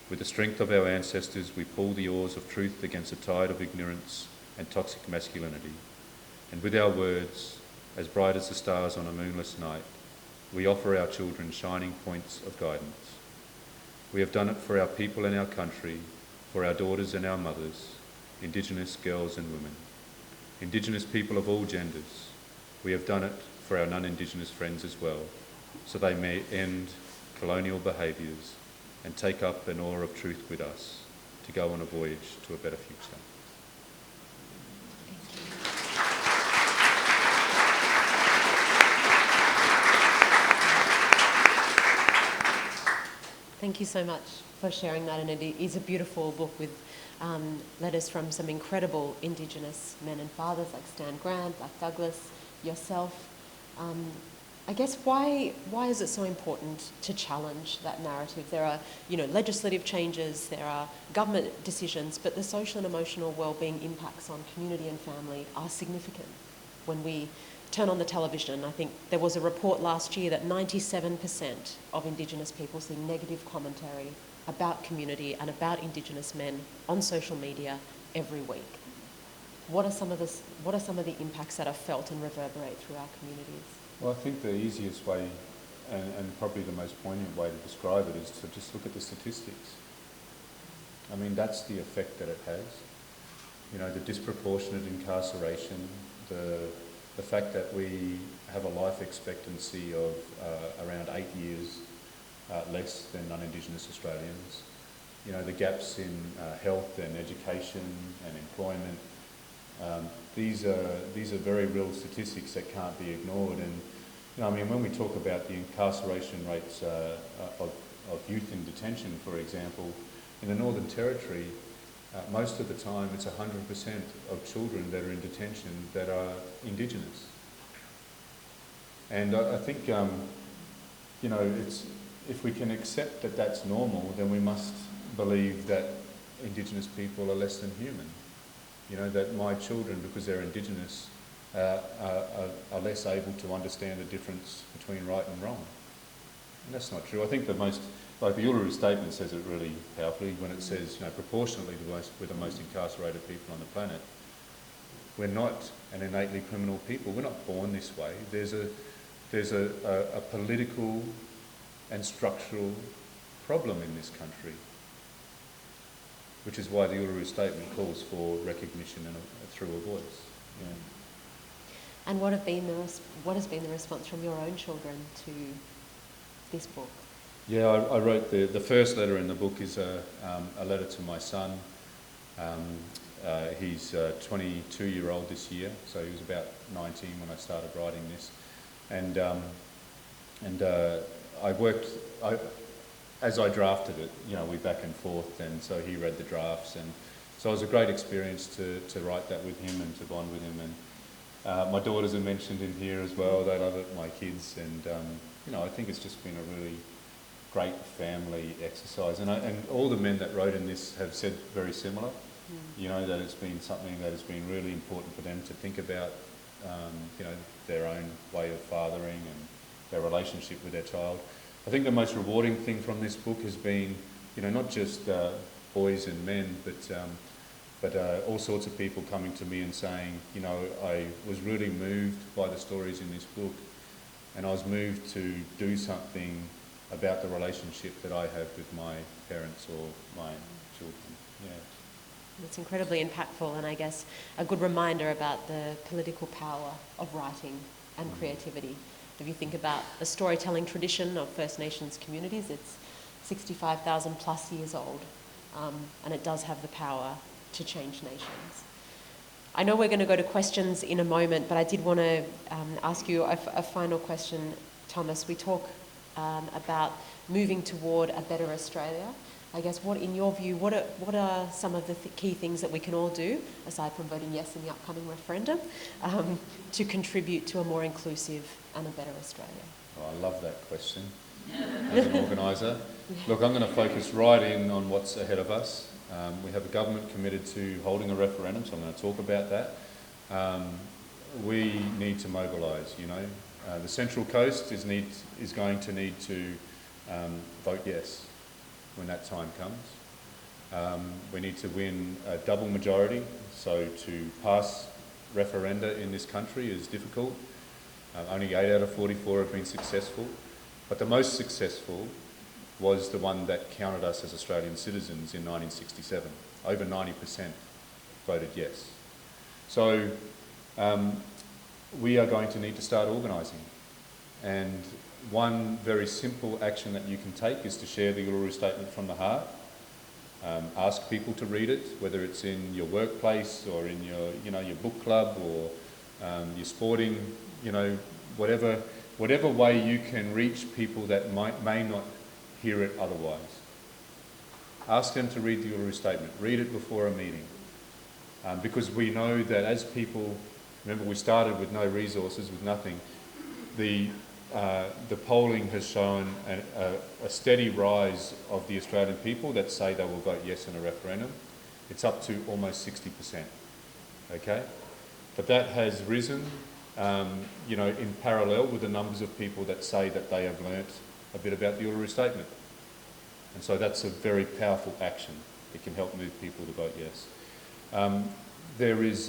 With the strength of our ancestors, we pull the oars of truth against a tide of ignorance and toxic masculinity. And with our words, as bright as the stars on a moonless night, we offer our children shining points of guidance. We have done it for our people and our country, for our daughters and our mothers, Indigenous girls and women, Indigenous people of all genders. We have done it for our non-Indigenous friends as well, so they may end colonial behaviours and take up an oar of truth with us to go on a voyage to a better future. Thank you so much for sharing that, and it is a beautiful book with letters from some incredible Indigenous men and fathers like Stan Grant, like Douglas, yourself. I guess why is it so important to challenge that narrative? There are, legislative changes, there are government decisions, but the social and emotional well-being impacts on community and family are significant. When we turn on the television, I think there was a report last year that 97% of Indigenous people see negative commentary about community and about Indigenous men on social media every week. What are some of the impacts that are felt and reverberate through our communities? Well, I think the easiest way, and probably the most poignant way to describe it, is to just look at the statistics. I mean, that's the effect that it has. The disproportionate incarceration, the fact that we have a life expectancy of around 8 years less than non-Indigenous Australians. The gaps in health and education and employment. These are very real statistics that can't be ignored. And when we talk about the incarceration rates of youth in detention, for example, in the Northern Territory, most of the time it's 100% of children that are in detention that are Indigenous. And I think if we can accept that that's normal, then we must believe that Indigenous people are less than human. That my children, because they're Indigenous, are less able to understand the difference between right and wrong. And that's not true. I think the Uluru Statement says it really powerfully when it says, proportionately we're the most incarcerated people on the planet. We're not an innately criminal people. We're not born this way. There's a political and structural problem in this country, which is why the Uluru Statement calls for recognition through a voice. And what has been the response from your own children to this book? Yeah, I wrote the first letter in the book is a letter to my son. He's 22-year-old this year, so he was about 19 when I started writing this. And as I drafted it, we back and forth, and so he read the drafts, and so it was a great experience to write that with him and to bond with him. And my daughters are mentioned in here as well. They love it, my kids, and I think it's just been a really great family exercise. And all the men that wrote in this have said very similar. That it's been something that has been really important for them to think about, their own way of fathering and their relationship with their child. I think the most rewarding thing from this book has been, not just boys and men, but But all sorts of people coming to me and saying, you know, I was really moved by the stories in this book, and I was moved to do something about the relationship that I have with my parents or my children. Yeah. It's incredibly impactful, and I guess a good reminder about the political power of writing and creativity. If you think about the storytelling tradition of First Nations communities, it's 65,000 plus years old, and it does have the power to change nations. I know we're going to go to questions in a moment, but I did want to ask you a final question, Thomas. We talk about moving toward a better Australia. I guess, what, in your view, what are some of the key things that we can all do, aside from voting yes in the upcoming referendum, to contribute to a more inclusive and a better Australia? Oh, I love that question as an organiser. Look, I'm going to focus right in on what's ahead of us. We have a government committed to holding a referendum, so I'm going to talk about that. We need to mobilise, you know. The Central Coast is going to need to vote yes when that time comes. We need to win a double majority, so to pass referenda in this country is difficult. Only 8 out of 44 have been successful, but the most successful was the one that counted us as Australian citizens in 1967. Over 90% voted yes. So we are going to need to start organising. And one very simple action that you can take is to share the Uluru Statement from the heart. Ask people to read it, whether it's in your workplace or in your book club or your sporting, whatever way you can reach people that may not hear it otherwise. Ask them to read the Uluru Statement. Read it before a meeting. Because we know that as people, remember we started with no resources, with nothing, the polling has shown a steady rise of the Australian people that say they will vote yes in a referendum. It's up to almost 60%, okay? But that has risen, in parallel with the numbers of people that say that they have learnt a bit about the Uluru Statement. And so that's a very powerful action. It can help move people to vote yes. There's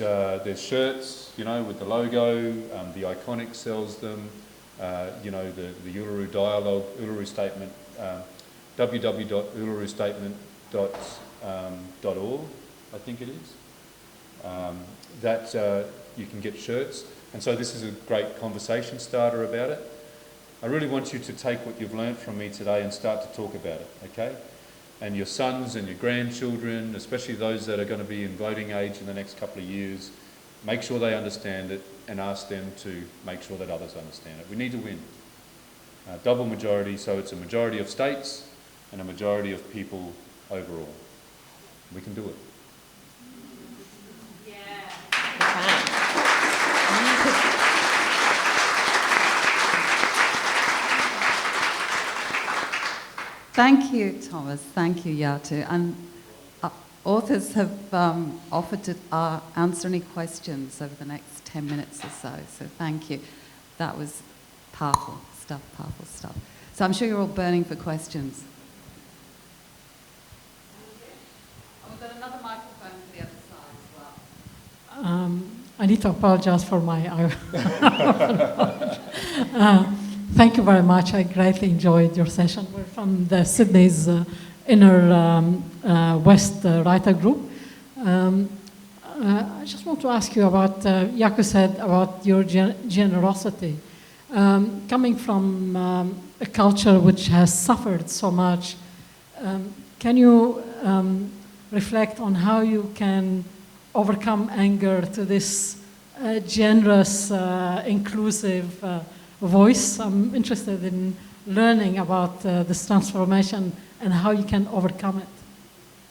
shirts, with the logo. The Iconic sells them. The Uluru Dialogue, Uluru Statement, www.ulurustatement.org, I think it is. You can get shirts. And so this is a great conversation starter about it. I really want you to take what you've learned from me today and start to talk about it, okay? And your sons and your grandchildren, especially those that are going to be in voting age in the next couple of years, make sure they understand it and ask them to make sure that others understand it. We need to win. Double majority, so it's a majority of states and a majority of people overall. We can do it. Thank you, Thomas. Thank you, Yatu. And authors have offered to answer any questions over the next 10 minutes or so. So thank you. That was powerful stuff, powerful stuff. So I'm sure you're all burning for questions. We've got another microphone for the other side as well. I need to apologize for my... Thank you very much. I greatly enjoyed your session. We're from the Sydney's Inner West Writer Group. I just want to ask you about, Yatu said about your generosity. Coming from a culture which has suffered so much, can you reflect on how you can overcome anger to this generous, inclusive voice? I'm interested in learning about this transformation and how you can overcome it.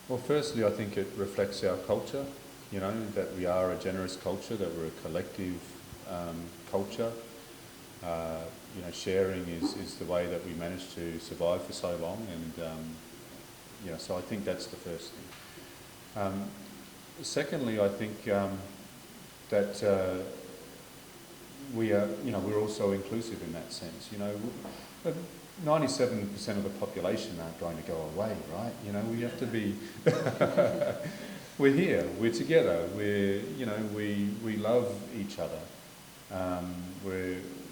Well, firstly, I think it reflects our culture, that we are a generous culture, that we're a collective culture. Sharing is the way that we managed to survive for so long, and so I think that's the first thing. Secondly, I think that we are, we're also inclusive in that sense. 97% of the population aren't going to go away, right? You know, we have to be, we're here, we're together, we love each other.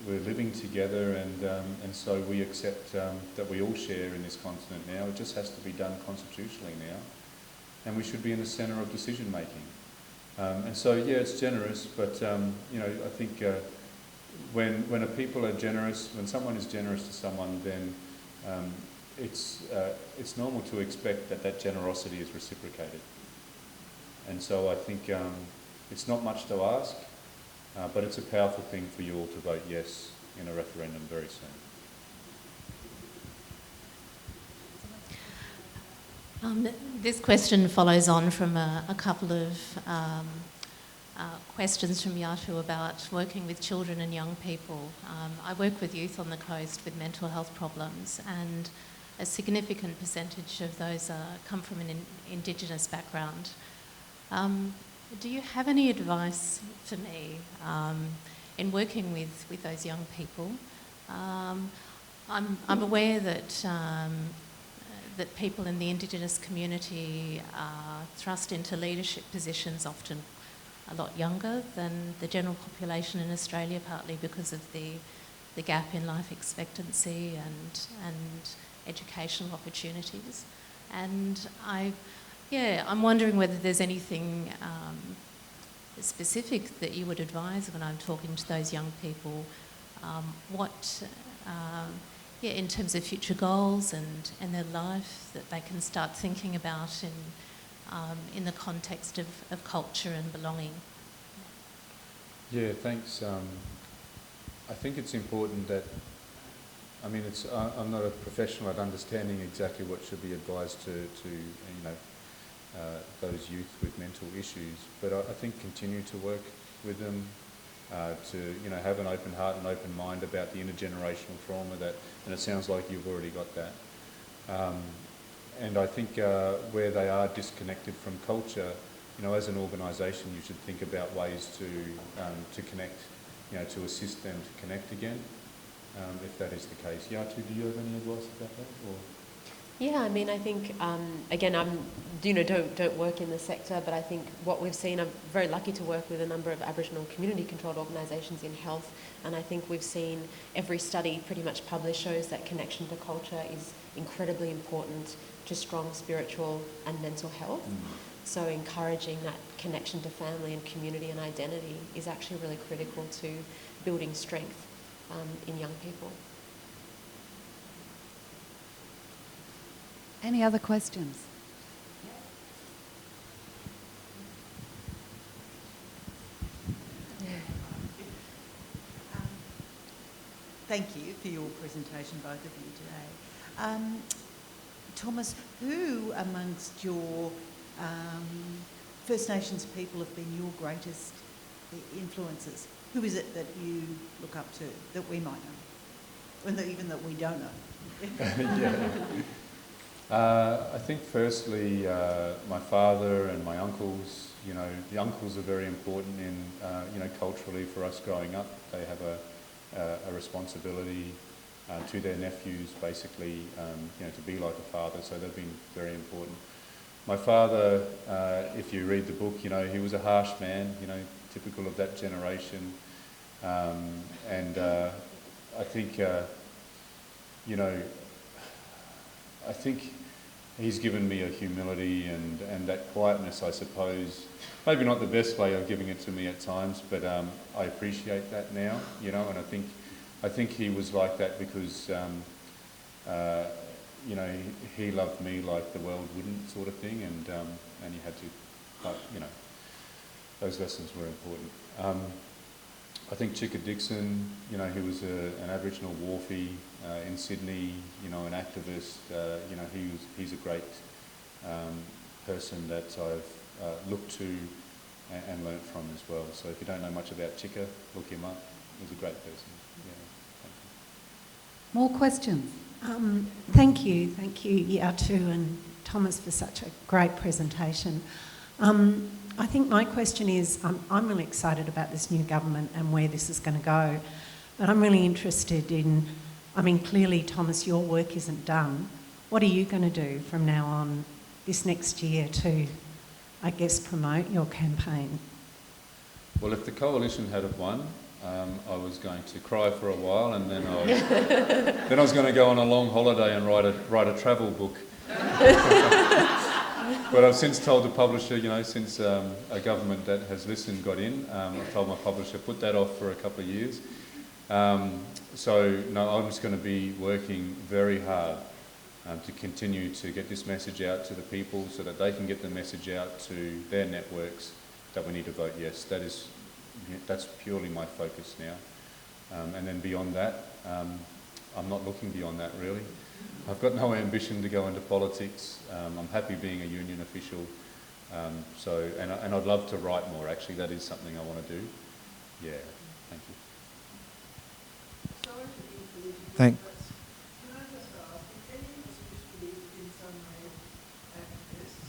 We're living together, and so we accept that we all share in this continent now. It just has to be done constitutionally now, and we should be in the centre of decision making. And so, yeah, it's generous, but you know, I think when a people are generous, when someone is generous to someone, then it's normal to expect that that generosity is reciprocated. And so I think it's not much to ask. But it's a powerful thing for you all to vote yes in a referendum very soon. This question follows on from a couple of questions from Yatu about working with children and young people. I work with youth on the coast with mental health problems, and a significant percentage of those come from an Indigenous background. Do you have any advice for me in working with those young people? I'm aware that that people in the Indigenous community are thrust into leadership positions often a lot younger than the general population in Australia, partly because of the gap in life expectancy and educational opportunities. And I'm wondering whether there's anything specific that you would advise when I'm talking to those young people, in terms of future goals and their life that they can start thinking about in the context of culture and belonging. Yeah, thanks. I think it's important that, I mean, I'm not a professional at understanding exactly what should be advised to you know, those youth with mental issues, but I think continue to work with them, to, you know, have an open heart and open mind about the intergenerational trauma and it sounds like you've already got that. And I think where they are disconnected from culture, you know, as an organisation, you should think about ways to connect, you know, to assist them to connect again, if that is the case. Yatu, do you have any advice about that? Or? Yeah, I mean, I think, again, don't work in the sector, but I think what we've seen, I'm very lucky to work with a number of Aboriginal community-controlled organisations in health, and I think we've seen every study pretty much published shows that connection to culture is incredibly important to strong spiritual and mental health. So encouraging that connection to family and community and identity is actually really critical to building strength in young people. Any other questions? Thank you for your presentation, both of you today. Thomas, who amongst your First Nations people have been your greatest influences? Who is it that you look up to that we might know, and even that we don't know? Yeah. I think firstly my father and my uncles, you know, the uncles are very important in, you know, culturally for us growing up. They have a responsibility to their nephews, basically, you know, to be like a father, so they've been very important. My father, if you read the book, you know, he was a harsh man, you know, typical of that generation, and I think, you know, I think he's given me a humility and that quietness, I suppose. Maybe not the best way of giving it to me at times, but I appreciate that now, you know, and I think he was like that because, you know, he loved me like the world wouldn't, sort of thing, and he had to, you know, those lessons were important. I think Chicka Dixon, you know, he was an Aboriginal wharfie in Sydney, you know, an activist. You know, he's a great person that I've looked to and learnt from as well. So if you don't know much about Chicka, look him up. He's a great person. Yeah, thank you. More questions? Thank you, Yatu and Thomas, for such a great presentation. I think my question is, I'm really excited about this new government and where this is going to go, but I'm really interested in I mean, clearly, Thomas, your work isn't done. What are you going to do from now on this next year to, I guess, promote your campaign? Well, if the coalition had have won, I was going to cry for a while, and then I was going to go on a long holiday and write a travel book. But I've since told the publisher, since a government that has listened got in, I've told my publisher, put that off for a couple of years. So, no, I'm just going to be working very hard to continue to get this message out to the people so that they can get the message out to their networks that we need to vote yes. That's purely my focus now. And then beyond that, I'm not looking beyond that really. I've got no ambition to go into politics. I'm happy being a union official. And I'd love to write more, actually. That is something I want to do. Yeah, thank you. Sorry to be political, Thank- but can I just ask, if any of us wish to be in some way activists,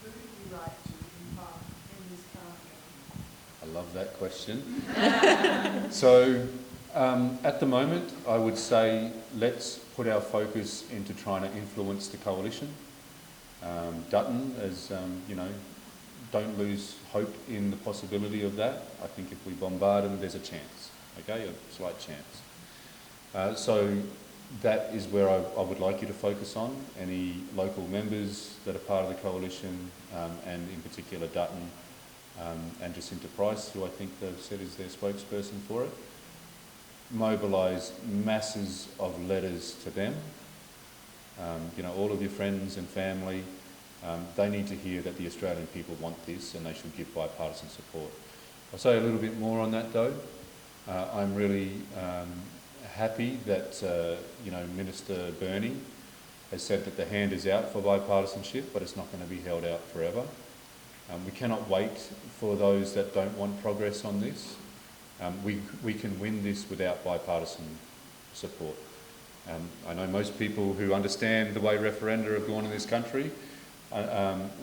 who do we write to in part in this current government? I love that question. So, at the moment, I would say let's put our focus into trying to influence the coalition. Dutton, as don't lose hope in the possibility of that. I think if we bombard them, there's a chance, okay, a slight chance. So that is where I would like you to focus on, any local members that are part of the coalition, and in particular Dutton and Jacinta Price, who I think they've said is their spokesperson for it. Mobilise masses of letters to them. All of your friends and family, they need to hear that the Australian people want this and they should give bipartisan support. I'll say a little bit more on that though. I'm really happy that Minister Burney has said that the hand is out for bipartisanship, but it's not going to be held out forever. We cannot wait for those that don't want progress on this. We can win this without bipartisan support. I know most people who understand the way referenda have gone in this country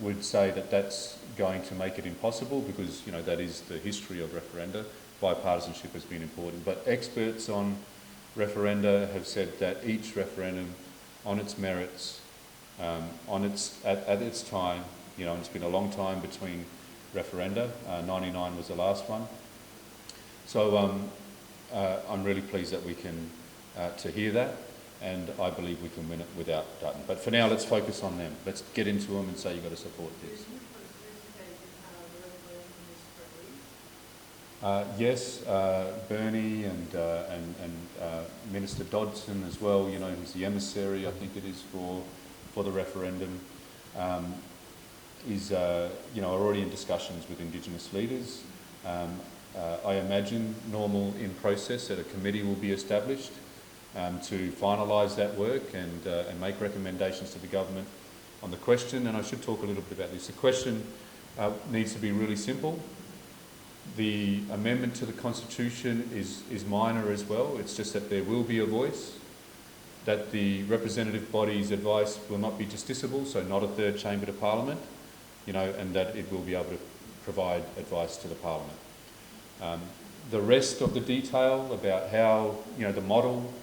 would say that that's going to make it impossible because, that is the history of referenda. Bipartisanship has been important. But experts on referenda have said that each referendum on its merits, at its time, and it's been a long time between referenda, 99 was the last one. So I'm really pleased that we can to hear that, and I believe we can win it without Dutton. But for now, let's focus on them. Let's get into them and say you've got to support this. Yes, Bernie and Minister Dodson as well, who's the emissary, I think it is, for the referendum, are already in discussions with Indigenous leaders. I imagine normal in process that a committee will be established to finalise that work and make recommendations to the government on the question. And I should talk a little bit about this. The question needs to be really simple. The amendment to the Constitution is minor as well. It's just that there will be a voice, that the representative body's advice will not be justiciable, so not a third chamber to Parliament, and that it will be able to provide advice to the Parliament. The rest of the detail about how, the model,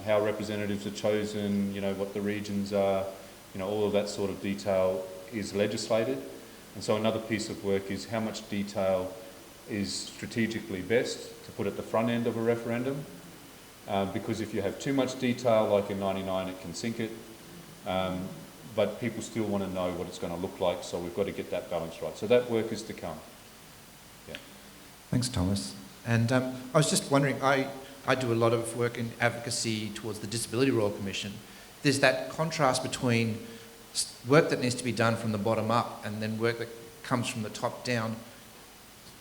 how representatives are chosen, what the regions are, all of that sort of detail is legislated. And so another piece of work is how much detail is strategically best to put at the front end of a referendum. Because if you have too much detail, like in 99, it can sink it. But people still want to know what it's going to look like, so we've got to get that balance right. So that work is to come. Yeah. Thanks, Thomas. And I was just wondering, I do a lot of work in advocacy towards the Disability Royal Commission. There's that contrast between work that needs to be done from the bottom up and then work that comes from the top down.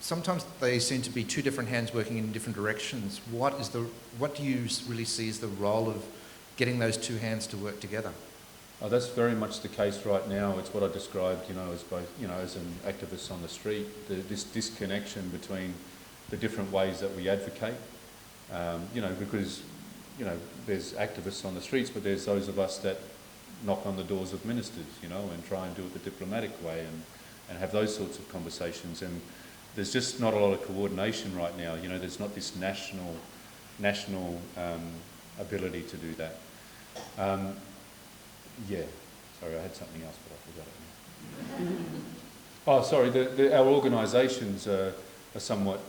Sometimes they seem to be two different hands working in different directions. What do you really see as the role of getting those two hands to work together? Oh, that's very much the case right now. It's what I described, as both, as an activist on the street, this disconnection between the different ways that we advocate, because, there's activists on the streets, but there's those of us that knock on the doors of ministers, and try and do it the diplomatic way and have those sorts of conversations. And there's just not a lot of coordination right now. There's not this national ability to do that. Yeah, sorry, I had something else, but I forgot it now. Oh, sorry, our organisations are somewhat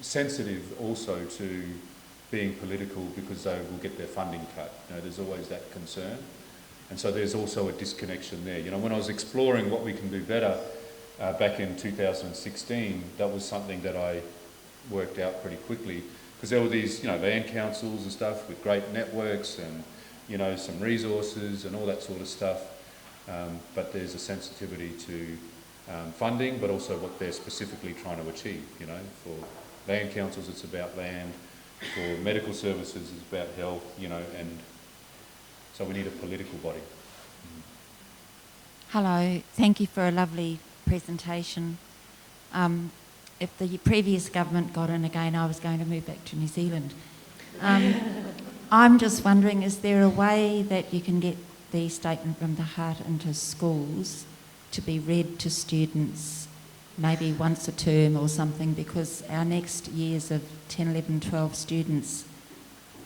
sensitive also to being political because they will get their funding cut. You know, there's always that concern. And so there's also a disconnection there. You know, when I was exploring what we can do better back in 2016, that was something that I worked out pretty quickly, because there were these, you know, land councils and stuff with great networks and, you know, some resources and all that sort of stuff. But there's a sensitivity to funding, but also what they're specifically trying to achieve. You know, for land councils, it's about land. For medical services, it's about health. You know, and so we need a political body. Hello, thank you for a lovely presentation. If the previous government got in again, I was going to move back to New Zealand. I'm just wondering, is there a way that you can get the Statement from the Heart into schools to be read to students maybe once a term or something, because our next years of 10, 11, 12 students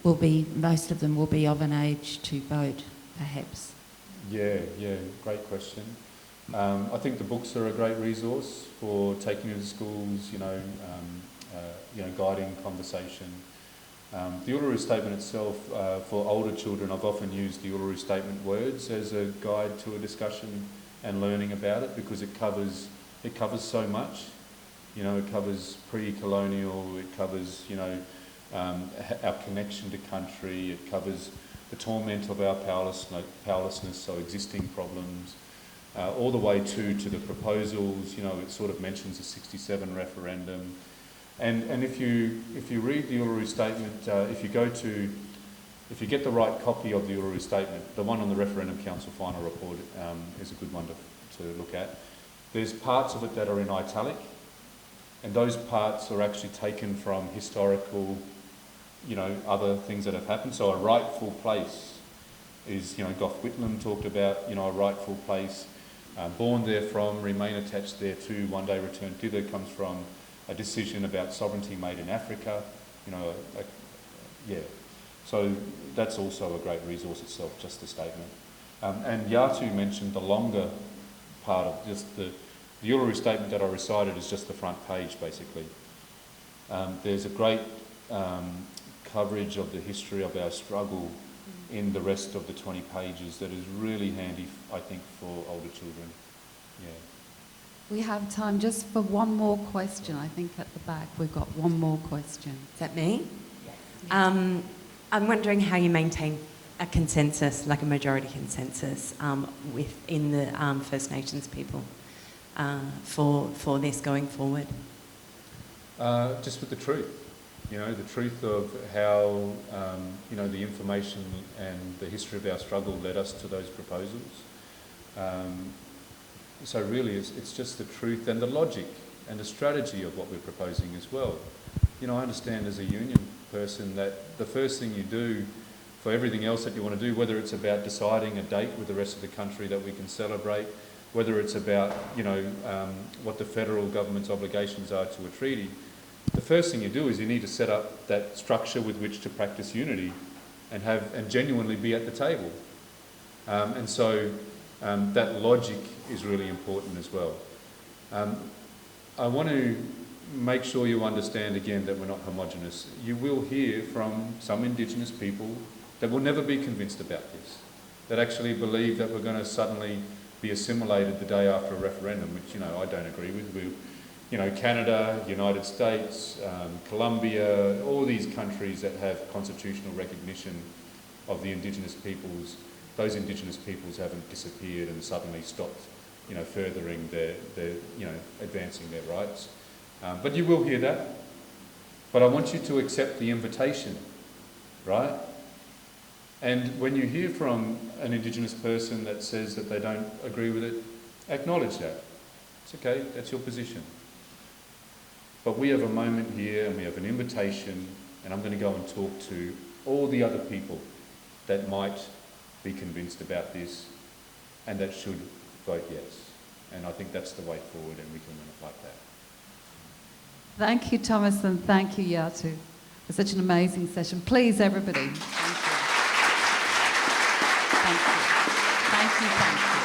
will be, most of them will be of an age to vote, perhaps? Yeah, great question. I think the books are a great resource for taking into schools, you know, guiding conversation. The Uluru Statement itself, for older children, I've often used the Uluru Statement words as a guide to a discussion and learning about it, because it covers so much. You know, it covers pre-colonial, it covers, you know, our connection to country, it covers the torment of our powerlessness, so existing problems, all the way to the proposals. You know, it sort of mentions the 67 referendum. And if you read the Uluru Statement, if you get the right copy of the Uluru Statement, the one on the Referendum Council final report is a good one to look at. There's parts of it that are in italic, and those parts are actually taken from historical, you know, other things that have happened. So a rightful place is, you know, Gough Whitlam talked about, you know, a rightful place. Born therefrom, remain attached thereto, one day return thither comes from a decision about sovereignty made in Africa, you know, yeah. So that's also a great resource itself, just the statement. And Yatu mentioned the longer part of just the Uluru Statement that I recited is just the front page, basically. There's a great coverage of the history of our struggle in the rest of the 20 pages that is really handy, I think, for older children. Yeah. We have time just for one more question. I think at the back we've got one more question. Is that me? Yes. I'm wondering how you maintain a consensus, like a majority consensus, within the First Nations people for this going forward. Just with the truth, you know, the truth of how, you know, the information and the history of our struggle led us to those proposals. So really it's just the truth and the logic and the strategy of what we're proposing as well. You know, I understand as a union person that the first thing you do for everything else that you want to do, whether it's about deciding a date with the rest of the country that we can celebrate, whether it's about, you know, what the federal government's obligations are to a treaty, the first thing you do is you need to set up that structure with which to practice unity and genuinely be at the table. And so that logic is really important as well. I want to make sure you understand again that we're not homogenous. You will hear from some Indigenous people that will never be convinced about this, that actually believe that we're going to suddenly be assimilated the day after a referendum, which, you know, I don't agree with. You know, Canada, United States, Colombia, all these countries that have constitutional recognition of the Indigenous peoples, those Indigenous peoples haven't disappeared and suddenly stopped, you know, furthering their you know, advancing their rights. But you will hear that. But I want you to accept the invitation, right? And when you hear from an Indigenous person that says that they don't agree with it, acknowledge that. It's okay, that's your position. But we have a moment here and we have an invitation, and I'm going to go and talk to all the other people that might be convinced about this and that should vote yes. And I think that's the way forward, and we can win it like that. Thank you, Thomas, and thank you, Yatu. for such an amazing session. Please, everybody. Thank you. Thank you. Thank you. Thank you.